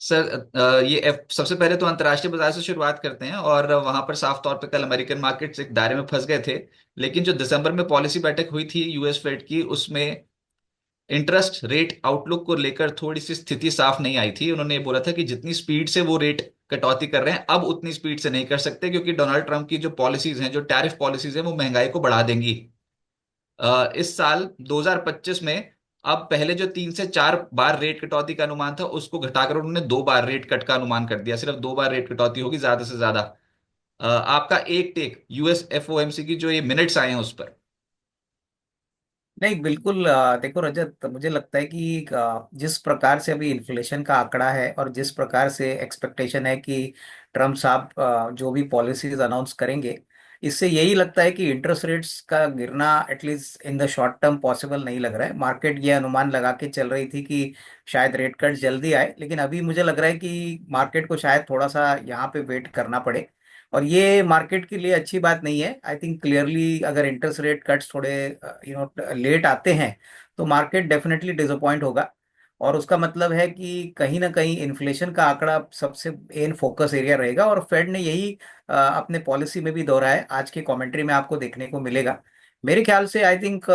Sir सबसे पहले तो अंतर्राष्ट्रीय बाजार से शुरुआत करते हैं, और वहां पर साफ तौर पे कल अमेरिकन मार्केट्स एक दायरे में फंस गए थे। लेकिन जो दिसंबर में पॉलिसी बैठक हुई थी यूएस फेड की, उसमें इंटरेस्ट रेट आउटलुक को लेकर थोड़ी सी स्थिति साफ नहीं आई थी। उन्होंने ये बोला था कि जितनी स्पीड से वो रेट कटौती कर रहे हैं अब उतनी स्पीड से नहीं कर सकते, क्योंकि डोनाल्ड ट्रंप की जो पॉलिसीज हैं, जो टैरिफ पॉलिसीज हैं, वो महंगाई को बढ़ा देंगी। इस साल 2025 में अब पहले जो 3 से 4 बार रेट कटौती का अनुमान था, उसको घटाकर उन्होंने 2 बार रेट कट का अनुमान कर दिया। सिर्फ 2 बार रेट कटौती होगी ज्यादा से ज्यादा। आपका एक टेक यूएस एफओएमसी की जो ये मिनट्स आए हैं उस पर। नहीं, बिल्कुल। देखो रजत, मुझे लगता है कि जिस प्रकार से अभी इन्फ्लेशन का आंकड़ा है और जिस प्रकार से एक्सपेक्टेशन है कि ट्रम्प साहब जो भी पॉलिसीज अनाउंस करेंगे, इससे यही लगता है कि इंटरेस्ट रेट्स का गिरना at least in the short term possible नहीं लग रहा है। मार्केट ये अनुमान लगा के चल रही थी कि शायद रेट कट जल्दी आए, लेकिन अभी मुझे लग रहा है कि मार्केट को शायद थोड़ा सा यहाँ पे वेट करना पड़े। और ये मार्केट के लिए अच्छी बात नहीं है। आई थिंक क्लियरली अगर इंटरेस्ट रेट कट्स थोड़े लेट आते हैं तो मार्केट डेफिनेटली डिसअपॉइंट होगा। और उसका मतलब है कि कहीं ना कहीं इन्फ्लेशन का आंकड़ा सबसे मेन फोकस एरिया रहेगा, और फेड ने यही अपने पॉलिसी में भी दोहराया है। आज की कमेंट्री में आपको देखने को मिलेगा। मेरे ख्याल से आई थिंक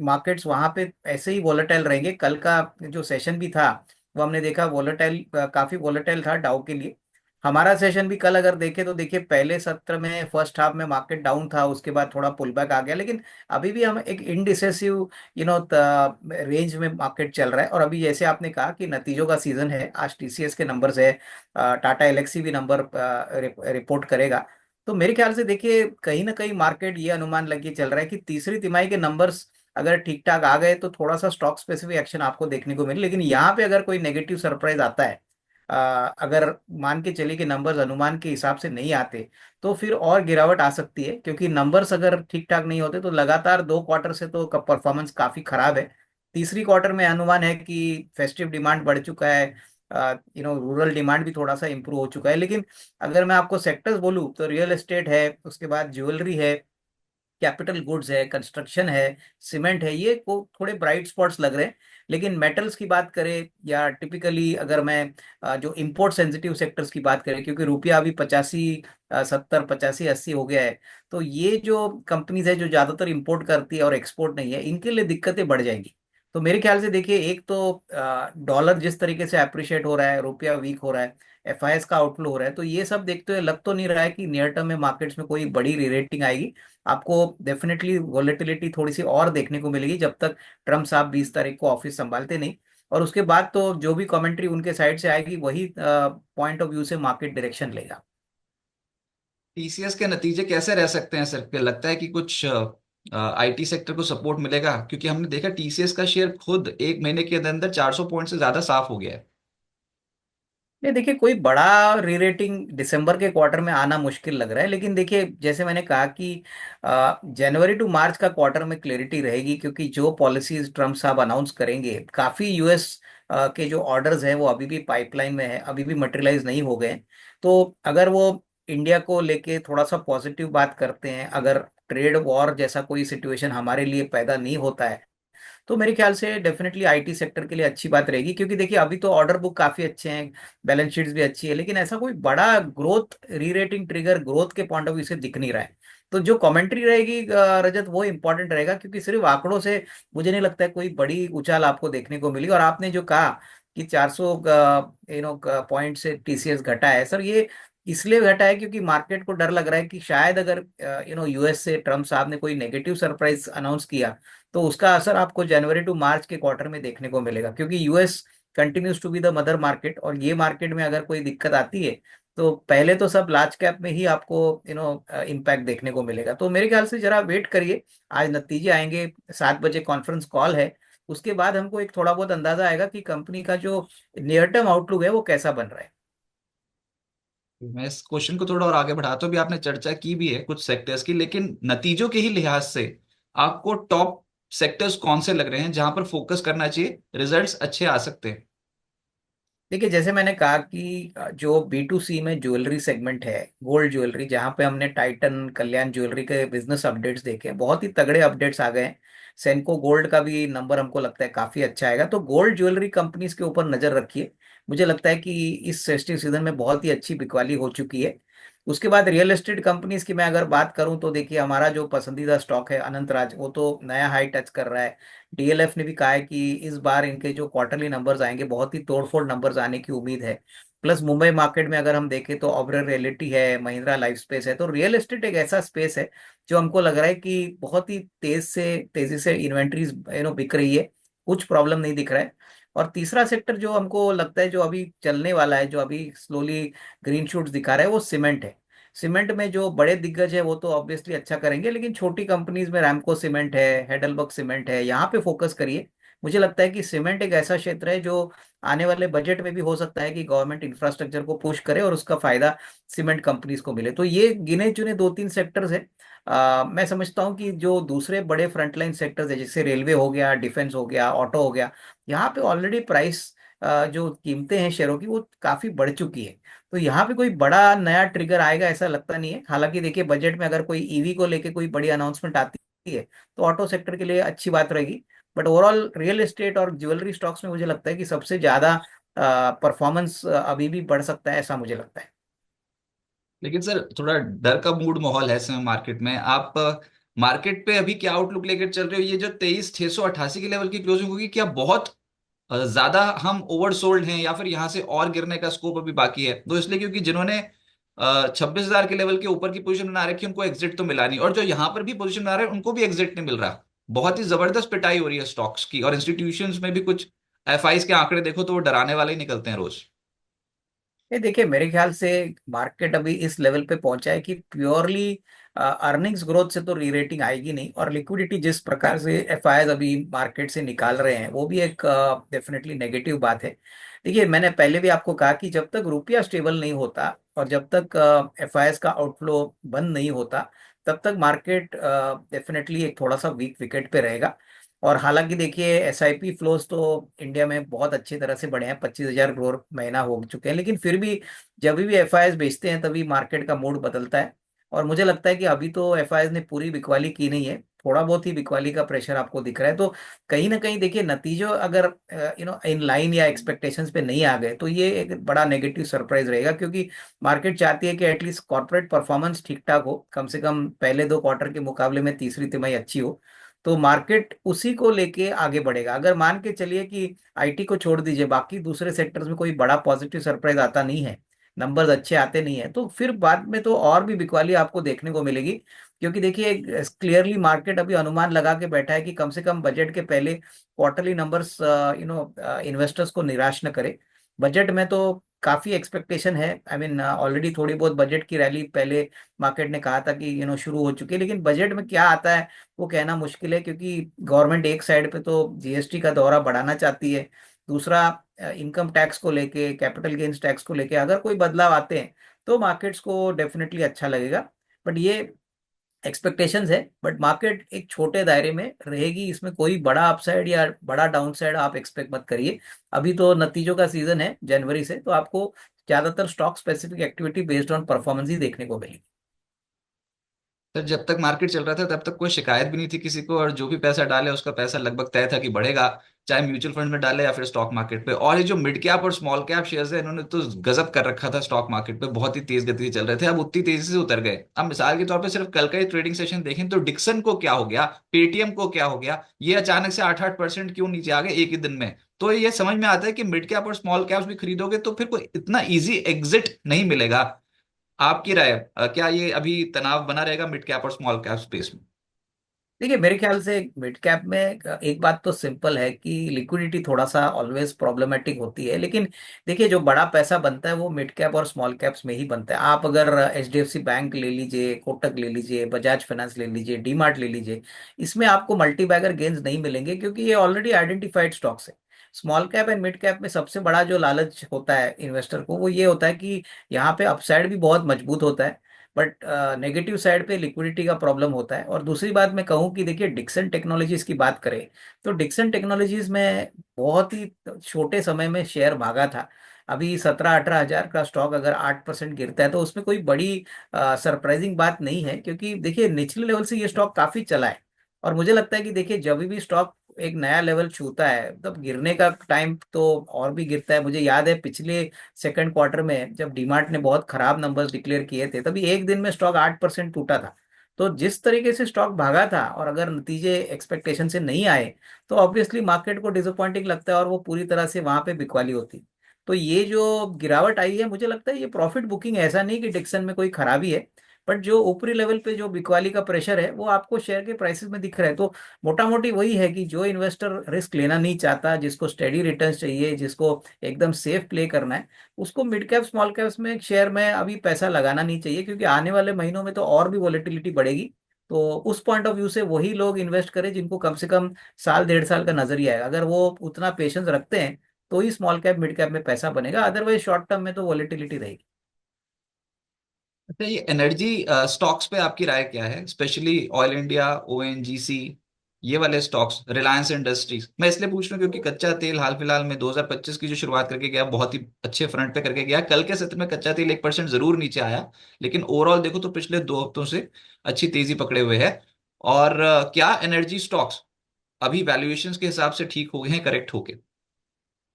मार्केट्स वहां पे ऐसे ही वॉलेटाइल रहेंगे। कल का जो सेशन भी था वो हमने देखा, वॉलेटाइल, काफी वॉलेटाइल था डाउ के लिए। हमारा सेशन भी कल अगर देखें तो देखिए, पहले सत्र में फर्स्ट हाफ में मार्केट डाउन था, उसके बाद थोड़ा पुल बैक आ गया, लेकिन अभी भी हम एक इनडिसेसिव रेंज में मार्केट चल रहा है। और अभी जैसे आपने कहा कि नतीजों का सीजन है, आज टीसीएस के नंबर्स है, टाटा एलेक्सी भी नंबर रिपोर्ट करेगा। तो मेरे ख्याल से देखिए, कहीं ना कहीं मार्केट ये अनुमान लगे चल रहा है कि तीसरी तिमाही के नंबर्स अगर ठीक ठाक आ गए तो थोड़ा सा स्टॉक स्पेसिफिक एक्शन आपको देखने को मिले। लेकिन यहाँ पे अगर कोई नेगेटिव सरप्राइज आता है, अगर मान के चलिए कि नंबर्स अनुमान के हिसाब से नहीं आते, तो फिर और गिरावट आ सकती है। क्योंकि नंबर्स अगर ठीक ठाक नहीं होते तो लगातार 2 क्वार्टर से तो परफॉर्मेंस काफी खराब है। तीसरी क्वार्टर में अनुमान है कि फेस्टिव डिमांड बढ़ चुका है, रूरल डिमांड भी थोड़ा सा इंप्रूव हो चुका है। लेकिन अगर मैं आपको सेक्टर्स बोलूँ तो रियल एस्टेट है, उसके बाद ज्वेलरी है, कैपिटल गुड्स है, कंस्ट्रक्शन है, सीमेंट है, ये को थोड़े ब्राइट स्पॉट्स लग रहे हैं। लेकिन मेटल्स की बात करें या टिपिकली अगर मैं जो इंपोर्ट सेंसिटिव सेक्टर्स की बात करें, क्योंकि रुपया अभी 85, 70, 85, 80 हो गया है, तो ये जो कंपनीज है जो ज्यादातर इंपोर्ट करती है और एक्सपोर्ट नहीं है, इनके लिए दिक्कतें बढ़ जाएंगी। तो मेरे ख्याल से देखिए, एक तो डॉलर जिस तरीके से अप्रिशिएट हो रहा है, रुपया वीक हो रहा है, एफआईएस का आउटफ्लो हो रहा है, तो ये सब देखते हुए लग तो नहीं रहा है कि नियर टर्म में मार्केट्स में कोई बड़ी रीरेटिंग आएगी। आपको डेफिनेटली वॉलेटिलिटी थोड़ी सी और देखने को मिलेगी जब तक ट्रम्प साहब 20 तारीख को ऑफिस संभालते नहीं। और उसके बाद तो जो भी कमेंट्री उनके साइड से आएगी वही पॉइंट ऑफ व्यू से मार्केट डायरेक्शन लेगा। टीसीएस के नतीजे कैसे रह सकते हैं सर? क्या लगता है कि कुछ आईटी सेक्टर को सपोर्ट मिलेगा? क्योंकि हमने देखा टीसीएस का शेयर खुद एक महीने के अंदर अंदर 400 पॉइंट से ज्यादा साफ हो गया है। नहीं, देखिए, कोई बड़ा रीरेटिंग दिसंबर के क्वार्टर में आना मुश्किल लग रहा है। लेकिन देखिए, जैसे मैंने कहा कि जनवरी टू मार्च का क्वार्टर में क्लैरिटी रहेगी, क्योंकि जो पॉलिसीज ट्रम्प साहब अनाउंस करेंगे, काफी यूएस के जो ऑर्डर्स हैं वो अभी भी पाइपलाइन में है, अभी भी मटेरियलाइज नहीं हो गए। तो अगर वो इंडिया को लेके थोड़ा सा पॉजिटिव बात करते हैं, अगर ट्रेड वॉर जैसा कोई सिचुएशन हमारे लिए पैदा नहीं होता है, तो मेरे ख्याल से डेफिनेटली आईटी सेक्टर के लिए अच्छी बात रहेगी। क्योंकि देखिए, अभी तो ऑर्डर बुक काफी अच्छे हैं, बैलेंस शीट्स भी अच्छी है, लेकिन ऐसा कोई बड़ा ग्रोथ रीरेटिंग ट्रिगर ग्रोथ के पॉइंट ऑफ व्यू से दिख नहीं रहा है। तो जो कमेंट्री रहेगी रजत, वो इंपॉर्टेंट रहेगा, क्योंकि सिर्फ आंकड़ों से मुझे नहीं लगता है कोई बड़ी उछाल आपको देखने को मिली। और आपने जो कहा कि 400 पॉइंट से टीसीएस घटा है, सर ये इसलिए घटा है क्योंकि मार्केट को डर लग रहा है कि शायद अगर यूएस से ट्रम्प साहब ने कोई नेगेटिव सरप्राइज अनाउंस किया तो उसका असर आपको जनवरी टू मार्च के क्वार्टर में देखने को मिलेगा। क्योंकि US continues to be the mother market, और ये मार्केट में अगर कोई दिक्कत आती है तो पहले तो सब लार्ज कैप में ही आपको इम्पैक्ट देखने को मिलेगा। तो मेरे ख्याल से जरा वेट करिए, आज नतीजे आएंगे, 7 बजे कॉन्फ्रेंस कॉल है, उसके बाद हमको एक थोड़ा बहुत अंदाजा आएगा कि कंपनी का जो नियर टर्म आउटलुक है वो कैसा बन रहा है। मैं इस क्वेश्चन को थोड़ा और आगे बढ़ाता हूँ। भी आपने चर्चा की भी है कुछ सेक्टर्स की, लेकिन नतीजों के ही लिहाज से आपको टॉप सेक्टर्स कौन से लग रहे हैं जहां पर फोकस करना चाहिए, रिजल्ट्स अच्छे आ सकते हैं? देखिए, जैसे मैंने कहा कि जो बी टू सी में ज्वेलरी सेगमेंट है, गोल्ड ज्वेलरी, जहाँ पे हमने टाइटन, कल्याण ज्वेलरी के बिजनेस अपडेट्स देखे हैं, बहुत ही तगड़े अपडेट्स आ गए हैं। सेंको गोल्ड का भी नंबर हमको लगता है काफी अच्छा आएगा। तो गोल्ड ज्वेलरी कंपनीज के ऊपर नजर रखिए। मुझे लगता है कि इस फेस्टिव सीजन में बहुत ही अच्छी बिकवाली हो चुकी है। उसके बाद रियल एस्टेट कंपनीज की मैं अगर बात करूं तो देखिए हमारा जो पसंदीदा स्टॉक है अनंतराज, वो तो नया हाई टच कर रहा है। डीएलएफ ने भी कहा है कि इस बार इनके जो क्वार्टरली नंबर्स आएंगे बहुत ही तोड़फोड़ नंबर्स आने की उम्मीद है। प्लस मुंबई मार्केट में अगर हम देखें तो ऑबरर रियलिटी है, महिंद्रा लाइफ स्पेस है, तो रियल एस्टेट एक ऐसा स्पेस है जो हमको लग रहा है कि बहुत ही तेजी से इन्वेंट्रीज बिक रही है। कुछ प्रॉब्लम नहीं दिख रहा है। और तीसरा सेक्टर जो हमको लगता है जो अभी चलने वाला है, जो अभी स्लोली ग्रीन शूट्स दिखा रहा है, वो सीमेंट है। सीमेंट में जो बड़े दिग्गज है वो तो ऑब्वियसली अच्छा करेंगे, लेकिन छोटी कंपनीज में रैमको सीमेंट है, हेडलबर्ग सीमेंट है, यहाँ पे फोकस करिए। मुझे लगता है कि सीमेंट एक ऐसा क्षेत्र है जो आने वाले बजट में भी हो सकता है कि गवर्नमेंट इंफ्रास्ट्रक्चर को पुश करे और उसका फायदा सीमेंट कंपनीज को मिले। तो ये गिने चुने दो तीन सेक्टर्स है। मैं समझता हूँ कि जो दूसरे बड़े फ्रंटलाइन सेक्टर्स है जैसे रेलवे हो गया, डिफेंस हो गया, ऑटो हो गया, यहाँ पे ऑलरेडी प्राइस जो कीमतें हैं शेयरों की वो काफी बढ़ चुकी है। तो यहाँ पे कोई बड़ा नया ट्रिगर आएगा ऐसा लगता नहीं है। हालांकि देखिए बजट में अगर कोई ईवी को लेके कोई बड़ी अनाउंसमेंट आती है तो ऑटो सेक्टर के लिए अच्छी बात रहेगी। बट ओवरऑल रियल एस्टेट और ज्वेलरी स्टॉक्स में मुझे लगता है कि सबसे ज्यादा परफॉर्मेंस अभी भी बढ़ सकता है, ऐसा मुझे लगता है। लेकिन सर थोड़ा डर का मूड माहौल है इस समय मार्केट में। आप मार्केट पे अभी क्या आउटलुक लेकर चल रहे हो? ये जो 23,688 के लेवल की क्लोजिंग होगी, क्या बहुत ज्यादा हम ओवरसोल्ड हैं, या फिर यहाँ से और गिरने का स्कोप अभी बाकी है? तो इसलिए क्योंकि जिन्होंने 26,000 के लेवल के ऊपर की पोजीशन बना रखी है उनको एग्जिट तो मिला नहीं, और जो यहाँ पर भी पोजीशन बना रहे हैं उनको भी एग्जिट नहीं मिल रहा। बहुत ही जबरदस्त पिटाई हो रही है स्टॉक्स की, और इंस्टीट्यूशंस में भी कुछ एफआईज के आंकड़े देखो तो वो डराने वाले ही निकलते हैं रोज। ये देखिए मेरे ख्याल से मार्केट अभी इस लेवल पे पहुंचा है कि प्योरली अर्निंग्स ग्रोथ से तो री रेटिंग आएगी नहीं, और लिक्विडिटी जिस प्रकार से एफआईआई अभी मार्केट से निकाल रहे हैं वो भी एक डेफिनेटली नेगेटिव बात है। देखिए मैंने पहले भी आपको कहा कि जब तक रुपया स्टेबल नहीं होता और जब तक एफआईआई का आउटफ्लो बंद नहीं होता तब तक मार्केट डेफिनेटली एक थोड़ा सा वीक विकेट पे रहेगा। और हालांकि देखिए एसआईपी फ्लोज तो इंडिया में बहुत अच्छी तरह से बढ़े हैं, 25,000 करोड़ महीना हो चुके हैं, लेकिन फिर भी जब भी एफआईआईज बेचते हैं तभी मार्केट का मूड बदलता है। और मुझे लगता है कि अभी तो एफआईआईज ने पूरी बिकवाली की नहीं है, थोड़ा बहुत ही बिकवाली का प्रेशर आपको दिख रहा है। तो कहीं ना कहीं देखिए नतीजों अगर इन लाइन या एक्सपेक्टेशंस पे नहीं आ गए तो ये एक बड़ा नेगेटिव सरप्राइज रहेगा, क्योंकि मार्केट चाहती है कि एटलीस्ट कॉर्पोरेट परफॉर्मेंस ठीक ठाक हो, कम से कम पहले दो क्वार्टर के मुकाबले में तीसरी तिमाही अच्छी हो। तो मार्केट उसी को लेके आगे बढ़ेगा। अगर मान के चलिए कि आईटी को छोड़ दीजिए, बाकी दूसरे सेक्टर्स में कोई बड़ा पॉजिटिव सरप्राइज आता नहीं है, नंबर्स अच्छे आते नहीं है, तो फिर बाद में तो और भी बिकवाली आपको देखने को मिलेगी। क्योंकि देखिए क्लियरली मार्केट अभी अनुमान लगा के बैठा है कि कम से कम बजट के पहले क्वार्टरली नंबर्स इन्वेस्टर्स को निराश न करे। बजट में तो काफी एक्सपेक्टेशन है। आई मीन ऑलरेडी थोड़ी बहुत बजट की रैली पहले मार्केट ने कहा था कि शुरू हो चुकी है, लेकिन बजट में क्या आता है वो कहना मुश्किल है, क्योंकि गवर्नमेंट एक साइड पे तो जीएसटी का दौरा बढ़ाना चाहती है, दूसरा इनकम टैक्स को लेके, कैपिटल गेन्स टैक्स को लेके अगर कोई बदलाव आते हैं तो मार्केट्स को डेफिनेटली अच्छा लगेगा। बट ये एक्सपेक्टेशंस है, बट मार्केट एक छोटे दायरे में रहेगी, इसमें कोई बड़ा अपसाइड या बड़ा डाउनसाइड आप एक्सपेक्ट मत करिए। अभी तो नतीजों का सीजन है जनवरी से, तो आपको ज्यादातर stock specific activity based on performance ही देखने को मिलेगी। सर जब तक मार्केट चल रहा था तब तक कोई शिकायत भी नहीं थी किसी को, और जो भी पैसा डाले उसका पैसा लगभग तय था कि बढ़ेगा, चाहे म्यूचुअल फंड में डाले या फिर स्टॉक मार्केट पे। और ये जो मिड कैप और स्मॉल कैप शेयर्स है इन्होंने तो गजब कर रखा था स्टॉक मार्केट पे, बहुत ही तेज गति से चल रहे थे, अब उतनी तेजी से उतर गए। अब मिसाल के तौर पे सिर्फ कल का ही ट्रेडिंग सेशन देखें तो डिक्सन को क्या हो गया, पेटीएम को क्या हो गया, ये अचानक से 8-8% क्यों नीचे आ गए एक ही दिन में। तो ये समझ में आता है कि मिड कैप और स्मॉल कैप्स भी खरीदोगे तो फिर कोई इतना इजी एग्जिट नहीं मिलेगा। आपकी राय क्या ये अभी तनाव बना रहेगा मिड कैप और स्मॉल कैप स्पेस में? देखिए मेरे ख्याल से मिड कैप में एक बात तो सिंपल है कि लिक्विडिटी थोड़ा सा ऑलवेज प्रॉब्लमेटिक होती है, लेकिन देखिए जो बड़ा पैसा बनता है वो मिड कैप और स्मॉल कैप्स में ही बनता है। आप अगर एचडीएफसी बैंक ले लीजिए, कोटक ले लीजिए, बजाज फाइनेंस ले लीजिए, डीमार्ट ले लीजिए, इसमें आपको मल्टी बैगर गेन्स नहीं मिलेंगे क्योंकि ये ऑलरेडी आइडेंटिफाइड स्टॉक्स है। Small cap and mid cap में सबसे बड़ा जो लालच होता है इन्वेस्टर को वो ये होता है कि यहाँ पे अपसाइड भी बहुत मजबूत होता है, बट नेगेटिव साइड पे लिक्विडिटी का प्रॉब्लम होता है। और दूसरी बात मैं कहूँ कि देखिए डिक्सन टेक्नोलॉजीज की बात करें तो डिक्सन टेक्नोलॉजीज में बहुत ही छोटे समय में शेयर भागा था। अभी 17-18 हजार का स्टॉक अगर 8% गिरता है तो उसमें कोई बड़ी सरप्राइजिंग बात नहीं है, क्योंकि देखिए निचले लेवल से ये स्टॉक काफी चला है। और मुझे लगता है कि देखिए जब भी स्टॉक एक नया लेवल छूता है तब गिरने का टाइम तो और भी गिरता है। मुझे याद है पिछले सेकंड क्वार्टर में जब डीमार्ट ने बहुत खराब नंबर्स डिक्लेयर किए थे, तभी एक दिन में स्टॉक 8% टूटा था। तो जिस तरीके से स्टॉक भागा था, और अगर नतीजे एक्सपेक्टेशन से नहीं आए, तो ऑब्वियसली मार्केट को डिसअपॉइंटिंग लगता है और वो पूरी तरह से वहां पे बिकवाली होती। तो ये जो गिरावट आई है, मुझे लगता है ये प्रॉफिट बुकिंग, ऐसा नहीं कि डिक्सन में कोई खराबी है, बट जो ऊपरी लेवल पे जो बिकवाली का प्रेशर है वो आपको शेयर के प्राइसेस में दिख रहा है। तो मोटा मोटी वही है कि जो इन्वेस्टर रिस्क लेना नहीं चाहता, जिसको स्टेडी रिटर्न्स चाहिए, जिसको एकदम सेफ प्ले करना है, उसको मिड कैप स्मॉल कैप्स में शेयर में अभी पैसा लगाना नहीं चाहिए, क्योंकि आने वाले महीनों में तो और भी वॉलेटिलिटी बढ़ेगी। तो उस पॉइंट ऑफ व्यू से वही लोग इन्वेस्ट करें जिनको कम से कम साल 1.5 साल का नजरिया है। अगर वो उतना पेशेंस रखते हैं तो ही स्मॉल कैप मिड कैप में पैसा बनेगा, अदरवाइज शॉर्ट टर्म में तो वॉलेटिलिटी रहेगी। अच्छा, ये एनर्जी स्टॉक्स पे आपकी राय क्या है, स्पेशली ऑयल इंडिया, ओएनजीसी, ये वाले स्टॉक्स, रिलायंस इंडस्ट्रीज? मैं इसलिए पूछ रहा हूँ क्योंकि कच्चा तेल हाल फिलहाल में 2025 की जो शुरुआत करके गया, बहुत ही अच्छे फ्रंट पे करके गया। कल के सत्र में कच्चा तेल 1% जरूर नीचे आया, लेकिन ओवरऑल देखो तो पिछले 2 हफ्तों से अच्छी तेजी पकड़े हुए है। और क्या एनर्जी स्टॉक्स अभी वैल्यूएशंस के हिसाब से ठीक हो गए हैं, करेक्ट हो गए?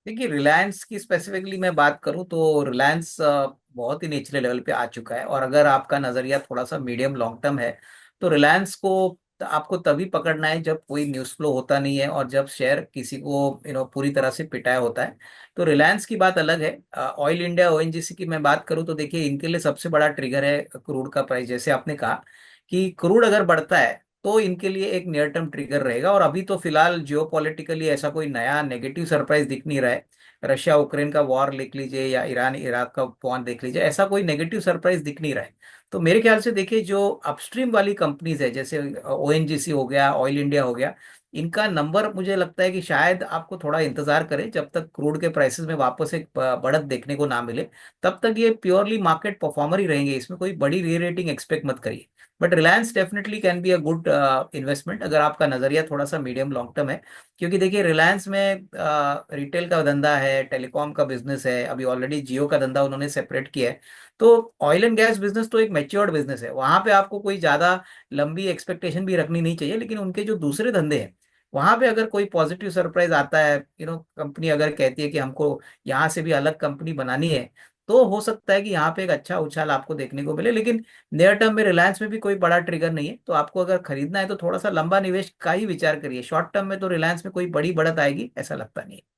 देखिए, रिलायंस की स्पेसिफिकली मैं बात करूं तो रिलायंस बहुत ही निचले लेवल पे आ चुका है, और अगर आपका नजरिया थोड़ा सा मीडियम लॉन्ग टर्म है, तो रिलायंस को आपको तभी पकड़ना है जब कोई न्यूज़ फ्लो होता नहीं है और जब शेयर किसी को पूरी तरह से पिटाया होता है। तो रिलायंस की बात अलग है। ऑयल इंडिया, ओएनजीसी की मैं बात करूं तो देखिए, इनके लिए सबसे बड़ा ट्रिगर है क्रूड का प्राइस। जैसे आपने कहा कि क्रूड अगर बढ़ता है तो इनके लिए एक नियर टर्म ट्रिगर रहेगा, और अभी तो फिलहाल जियोपॉलिटिकली ऐसा कोई नया नेगेटिव सरप्राइज दिख नहीं रहा है। रशिया यूक्रेन का वॉर देख लीजिए या ईरान इराक का वॉर देख लीजिए, ऐसा कोई नेगेटिव सरप्राइज दिख नहीं रहा है। तो मेरे ख्याल से देखिए, जो अपस्ट्रीम वाली कंपनीज है जैसे ओएनजीसी हो गया, ऑयल इंडिया हो गया, इनका नंबर मुझे लगता है कि शायद आपको थोड़ा इंतजार करें जब तक क्रूड के प्राइसेस में वापस एक बढ़त देखने को ना मिले। तब तक ये प्योरली मार्केट परफॉर्मर ही रहेंगे, इसमें कोई बड़ी री रेटिंग एक्सपेक्ट मत करिए। But Reliance definitely can be a good investment अगर आपका नजरिया थोड़ा सा मीडियम लॉन्ग टर्म है। क्योंकि देखिए, रिलायंस में रिटेल का धंधा है, टेलीकॉम का बिजनेस है, अभी ऑलरेडी जियो का धंधा उन्होंने सेपरेट किया है। तो ऑयल एंड गैस बिजनेस तो एक मैच्योर्ड बिजनेस है, वहां पे आपको कोई ज्यादा लंबी एक्सपेक्टेशन भी रखनी नहीं चाहिए। लेकिन उनके जो दूसरे धंधे हैं, वहां पे अगर कोई पॉजिटिव सरप्राइज आता है, कंपनी अगर कहती है कि हमको यहाँ से भी अलग कंपनी बनानी है, तो हो सकता है कि यहाँ पे एक अच्छा उछाल आपको देखने को मिले। लेकिन नियर टर्म में रिलायंस में भी कोई बड़ा ट्रिगर नहीं है, तो आपको अगर खरीदना है तो थोड़ा सा लंबा निवेश का ही विचार करिए। शॉर्ट टर्म में तो रिलायंस में कोई बड़ी बढ़त आएगी ऐसा लगता नहीं है।